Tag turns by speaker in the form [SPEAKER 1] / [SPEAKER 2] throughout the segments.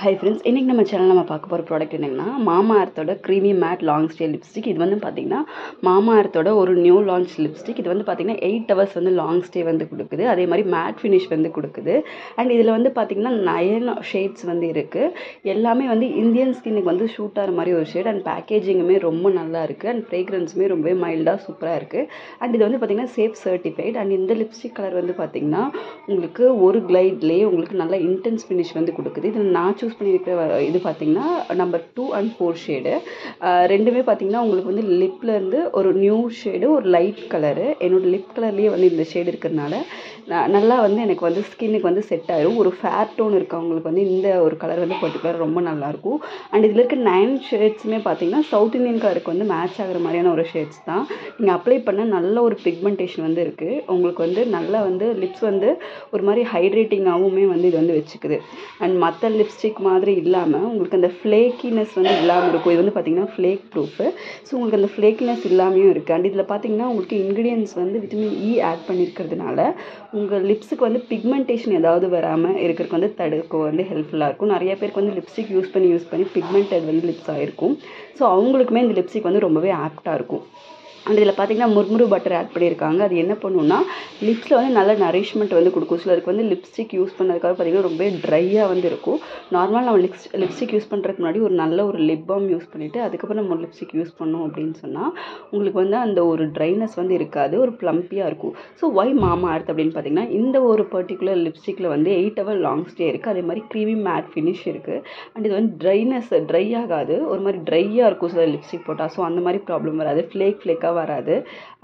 [SPEAKER 1] Hi friends, இன்றைக்கி நம்ம channel நம்ம பார்க்க போகிற ப்ராடக்ட் என்னென்னா மாமா எர்த்தோட creamy matte long stay lipstick. இது வந்து பார்த்திங்கன்னா மாமா எர்த்தோட ஒரு நியூ லான்ச் லிப்ஸ்டிக். இது வந்து பார்த்திங்கன்னா 8 hours வந்து லாங் ஸ்டே வந்து கொடுக்குது. அதே மாதிரி மேட் ஃபினிஷ் வந்து கொடுக்குது. அண்ட் இதில் வந்து பார்த்திங்கன்னா 9 ஷேட்ஸ் வந்து இருக்குது. எல்லாமே வந்து இந்தியன் ஸ்கின்னுக்கு வந்து ஷூட் ஆகிற மாதிரி ஒரு ஷேட். அண்ட் பேக்கேஜிங்குமே ரொம்ப நல்லா இருக்குது. அண்ட் ஃப்ரேக்ரன்ஸுமே ரொம்பவே மைல்டாக சூப்பராக இருக்குது. அண்ட் இது வந்து பார்த்திங்கன்னா சேஃப் சர்டிஃபைட். அண்ட் இந்த லிப்ஸ்டிக் கலர் வந்து பார்த்திங்கன்னா உங்களுக்கு ஒரு கிளைட்லேயே உங்களுக்கு நல்ல இன்டென்ஸ் ஃபினிஷ் வந்து கொடுக்குது. இதில் நான் சூஸ் பண்ணியிருக்கிற இது பார்த்திங்கன்னா நம்பர் 2 and 4 ஷேடு. ரெண்டுமே பார்த்திங்கன்னா உங்களுக்கு வந்து லிப்லேருந்து ஒரு நியூ ஷேடு, ஒரு லைட் கலரு. என்னோடய லிப் கலர்லேயே வந்து இந்த ஷேடு இருக்கிறதுனால நல்லா வந்து எனக்கு வந்து ஸ்கின்னுக்கு வந்து செட் ஆகிடும். ஒரு ஃபேர் டோன் இருக்கவங்களுக்கு வந்து இந்த ஒரு கலர் வந்து பர்டிகுலர் ரொம்ப நல்லாயிருக்கும். அண்ட் இதில் இருக்க 9 ஷேட்ஸுமே பார்த்திங்கன்னா சவுத் இந்தியன் கலருக்கு வந்து மேட்ச் ஆகிற மாதிரியான ஒரு ஷேட்ஸ் தான். நீங்கள் அப்ளை பண்ண நல்ல ஒரு பிக்மெண்டேஷன் வந்து இருக்குது. உங்களுக்கு வந்து நல்லா வந்து லிப்ஸ் வந்து ஒரு மாதிரி ஹைட்ரேட்டிங்காகவுமே வந்து இது வந்து வச்சுக்குது. அண்ட் மற்ற லிப்ஸ்டிக் மாதிரி இல்லாமல் உங்களுக்கு அந்த ஃப்ளேக்கினஸ் வந்து இல்லாமல் இருக்கும். இது வந்து பார்த்திங்கன்னா ஃப்ளேக் ப்ரூஃபு. ஸோ உங்களுக்கு அந்த ஃப்ளேக்கினஸ் இல்லாமையும் இருக்குது. அண்ட் இதில் பார்த்திங்கன்னா உங்களுக்கு இன்க்ரீடியன்ஸ் வந்து விட்டமின் இ ஆட் பண்ணியிருக்கிறதுனால உங்கள் லிப்ஸுக்கு வந்து பிக்மெண்டேஷன் ஏதாவது வராமல் இருக்கிறதுக்கு வந்து தடுக்க வந்து ஹெல்ப்ஃபுல்லாக இருக்கும். நிறைய பேருக்கு வந்து லிப்ஸ்டிக் யூஸ் பண்ணி பிக்மெண்டட் வந்து லிப்ஸ் ஆகிருக்கும். ஸோ அவங்களுக்குமே இந்த லிப்ஸ்டிக் வந்து ரொம்பவே ஆப்டாக இருக்கும். அண்ட் இதில் பார்த்திங்கன்னா முர்முரு பட்டர் ஆட் பண்ணியிருக்காங்க. அது என்ன பண்ணுன்னா லிப்ஸில் வந்து நல்ல நரிஷ்மெண்ட் வந்து கொடுக்கும். சிலருக்கு வந்து லிப்ஸ்டிக் யூஸ் பண்ணதுக்காக பார்த்திங்கன்னா ரொம்பவே ட்ரையாக வந்து இருக்கும். நார்மலாக நம்ம லிப்ஸ்டிக் யூஸ் பண்ணுறதுக்கு முன்னாடி ஒரு நல்ல ஒரு லிப் பாம் யூஸ் பண்ணிவிட்டு அதுக்கப்புறம் நம்ம லிப்ஸ்டிக் யூஸ் பண்ணோம் அப்படின்னு சொன்னால் உங்களுக்கு வந்து அந்த ஒரு ட்ரைனஸ் வந்து இருக்காது, ஒரு ப்ளம்பியாக இருக்கும். ஸோ ஒய் மாமா எர்த் அப்படின்னு பார்த்திங்கன்னா இந்த ஒரு பர்டிகுலர் லிப்ஸ்டிக்கில் வந்து 8 hour லாங் ஸ்டே இருக்குது. அதே மாதிரி க்ரீமி மேட் ஃபினிஷ் இருக்குது. அண்ட் இது வந்து ட்ரை ஆகாது, ஒரு மாதிரி ட்ரையாக இருக்கும் சில லிப்ஸ்டிக் போட்டால். ஸோ அந்த மாதிரி ப்ராப்ளம் வராது, ஃப்ளேக்காக வராது.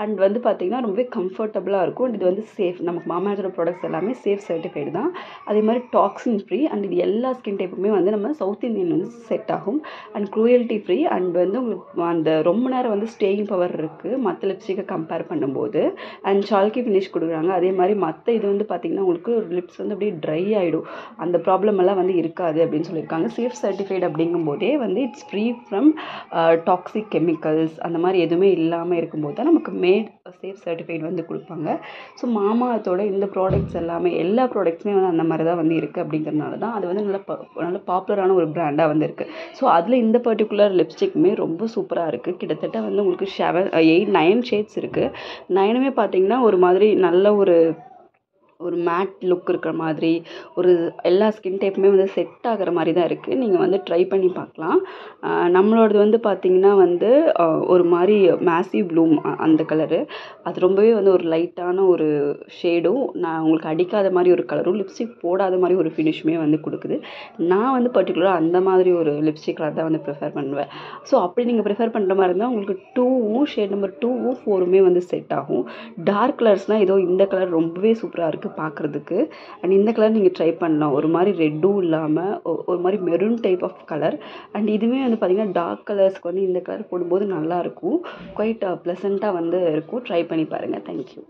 [SPEAKER 1] அண்ட் வந்து பார்த்திங்கன்னா ரொம்பவே கம்ஃபர்டபுளாக இருக்கும். அண்ட் இது வந்து சேஃப். நமக்கு மாமா எர்த்தோட ப்ராடக்ட்ஸ் எல்லாமே சேஃப் சர்டிஃபைடு தான். அதே மாதிரி டாக்ஸின் ஃப்ரீ. அண்ட் இது எல்லா ஸ்கின் டைப்புமே வந்து நம்ம சவுத் இந்தியன் வந்து செட் ஆகும். And cruelty free. அண்ட் வந்து உங்களுக்கு அந்த ரொம்ப நேரம் வந்து ஸ்டேயிங் பவர் இருக்குது மற்ற லிப்ஸ்டிக்கை கம்பேர் பண்ணும்போது. அண்ட் சால்கி ஃபினிஷ் கொடுக்குறாங்க. அதே மாதிரி மற்ற இது வந்து பார்த்திங்கன்னா உங்களுக்கு லிப்ஸ் வந்து அப்படியே ட்ரை ஆகிடும், அந்த ப்ராப்ளம் எல்லாம் வந்து இருக்காது அப்படின்னு சொல்லியிருக்காங்க. சேஃப் சர்டிஃபைடு அப்படிங்கும்போதே வந்து it's free from toxic chemicals அந்த மாதிரி எதுவுமே இல்லாமல் இருக்கும்போது தான் நமக்கு மேட் சேஃப் சர்டிஃபைட் வந்து கொடுப்பாங்க. ஸோ மாமா எர்த்தோட இந்த ப்ராடக்ட்ஸ் எல்லாமே எல்லா ப்ராடக்ட்ஸுமே வந்து அந்த மாதிரி தான் வந்து இருக்குது. அப்படிங்கிறதுனால தான் அது வந்து நல்ல பாப்புலரான ஒரு பிராண்டாக வந்து இருக்குது. ஸோ அதில் இந்த பர்டிகுலர் லிப்ஸ்டிக்குமே ரொம்ப சூப்பராக இருக்குது. கிட்டத்தட்ட வந்து உங்களுக்கு 9 ஷேட்ஸ் இருக்குது. 9மே பார்த்திங்கன்னா ஒரு மாதிரி நல்ல ஒரு மேட் லுக் இருக்கிற மாதிரி, ஒரு எல்லா ஸ்கின் டைப்புமே வந்து செட் ஆகிற மாதிரி தான் இருக்குது. நீங்கள் வந்து ட்ரை பண்ணி பார்க்கலாம். நம்மளோடது வந்து பார்த்திங்கன்னா வந்து ஒரு மாதிரி மேசிவ் ப்ளூம் அந்த கலரு. அது ரொம்பவே வந்து ஒரு லைட்டான ஒரு ஷேடும், நான் உங்களுக்கு அடிக்காத மாதிரி ஒரு கலரும், லிப்ஸ்டிக் போடாத மாதிரி ஒரு ஃபினிஷுமே வந்து கொடுக்குது. நான் வந்து பர்டிகுலராக அந்த மாதிரி ஒரு லிப்ஸ்டிக் கலர் தான் வந்து ப்ரிஃபர் பண்ணுவேன். ஸோ அப்படி நீங்கள் ப்ரிஃபர் பண்ணுற மாதிரி இருந்தால் உங்களுக்கு 2வும் ஷேட் நம்பர் 2வும் 4மே வந்து செட் ஆகும். டார்க் கலர்ஸ்னால் ஏதோ இந்த கலர் ரொம்பவே சூப்பராக இருக்குது பார்க்குறதுக்கு. அண்ட் இந்த கலர் நீங்கள் ட்ரை பண்ணலாம். ஒரு மாதிரி ரெட்டும் இல்லாமல் ஒரு மாதிரி maroon type of colour. And இதுவுமே வந்து பார்த்திங்கன்னா டார்க் கலர்ஸ்க்கு வந்து இந்த கலர் போடும்போது நல்லாயிருக்கும். குவைட் ப்ளசண்ட்டாக வந்து இருக்கும். ட்ரை பண்ணி பாருங்கள். தேங்க்யூ.